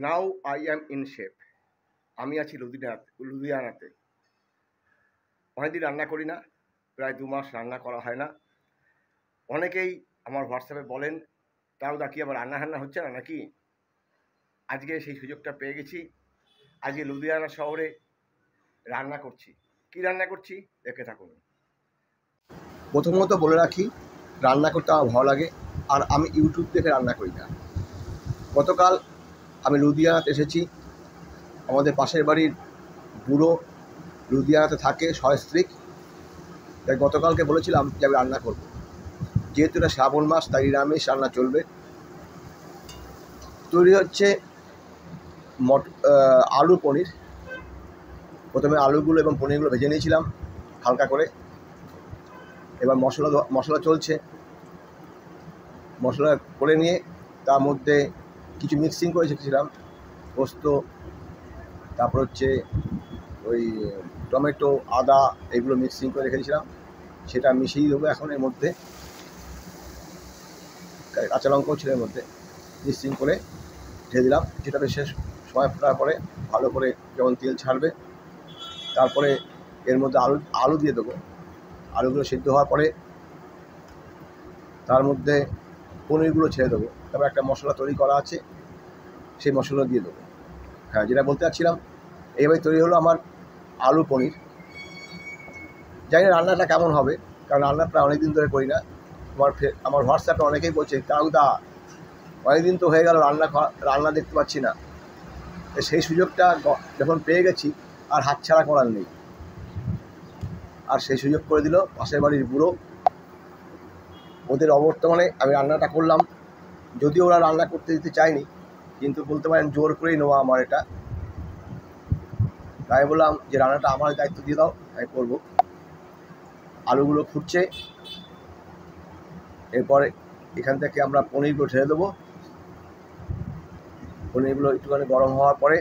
Now I am in shape. আমি আছি লুধিয়ানাতে। অনেকদিন রান্না করি না, প্রায় 2 মাস রান্না করা হয় না। অনেকেই আমার হোয়াটসঅ্যাপে বলেন, তাও কি আবার রান্না হচ্ছে না নাকি? আজকে সেই সুযোগটা পেয়ে গেছি। আজকে লুধিয়ানা শহরে রান্না করছি। কি রান্না করছি দেখে থাকুন। প্রথমত বলে রাখি, রান্না করতে আমার ভালো লাগে, আর আমি ইউটিউব দেখে রান্না করি না। গতকাল আমি লুধিয়ানাতে এসেছি। আমাদের পাশের বাড়ির বুড়ো লুধিয়ানাতে থাকে, সস্ত্রীক। তাই গতকালকে বলেছিলাম যে আমি রান্না করব। যেহেতু এটা শ্রাবণ মাস, তাই নিরামিষ রান্না চলবে। তৈরি হচ্ছে আলু পনির। প্রথমে আলুগুলো এবং পনিরগুলো ভেজে নিয়েছিলাম হালকা করে। এবার মশলা চলছে। মশলা করে নিয়ে তার মধ্যে কিছু মিক্সিং করে রেখেছিলাম, পোস্ত, তারপর হচ্ছে ওই টমেটো, আদা, এগুলো মিক্সিং করে রেখেছিলাম। সেটা মিশিয়ে দেবো এখন এর মধ্যে। কাঁচা লঙ্কাও ছিল এর মধ্যে, মিক্সিং করে ঢেলে দিলাম। যেটা শেষ সময় ফোটার পরে ভালো করে যখন তেল ছাড়বে, তারপরে এর মধ্যে আলু দিয়ে দেবো। আলুগুলো সিদ্ধ হওয়ার পরে তার মধ্যে পনিরগুলো ছেড়ে দেবো। তারপর একটা মশলা তৈরি করা আছে, সেই মশলা দিয়ে দেবো। হ্যাঁ, যেটা বলতে চাচ্ছিলাম, এইভাবে তৈরি হলো আমার আলু পনির। জানি না রান্নাটা কেমন হবে, কারণ রান্না প্রায় অনেক দিন ধরে করি না। আমার হোয়াটসঅ্যাপে অনেকেই বলছে, কাউদা অনেকদিন তো হয়ে গেল রান্না দেখতে পাচ্ছি না। সেই সুযোগটা যখন পেয়ে গেছি, আর হাতছাড়া করার নেই। আর সেই সুযোগ করে দিল পাশের বাড়ির বুড়ো। ওদের অবর্তমানে আমি রান্নাটা করলাম। যদিও ওরা রান্না করতে দিতে চায়নি, কিন্তু বলতে পারেন জোর করেই নেওয়া আমার এটা। তাই বললাম যে রান্নাটা আমার দায়িত্ব দিয়ে দাও, আমি করবো। আলুগুলো ফুটছে। এরপরে এখান থেকে আমরা পনিরগুলো ঢেলে দেবো। পনিরগুলো একটুখানি গরম হওয়ার পরে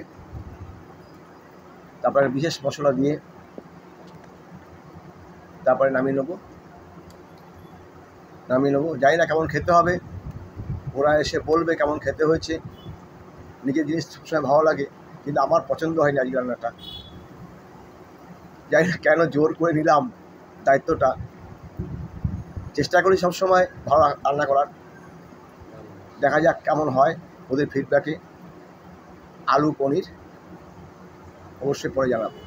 তারপরে বিশেষ মশলা দিয়ে তারপরে নামিয়ে নেবো। জানি না কেমন খেতে হবে, ওরা এসে বলবে কেমন খেতে হয়েছে। নিজের জিনিস সবসময় ভালো লাগে, কিন্তু আমার পছন্দ হয়নি আজকে রান্নাটা। জানি না কেন জোর করে নিলাম দায়িত্বটা। চেষ্টা করি সবসময় ভালো রান্না করার। দেখা যাক কেমন হয় ওদের ফিডব্যাকে। আলু পনির অবশ্যই পরে জানাবো।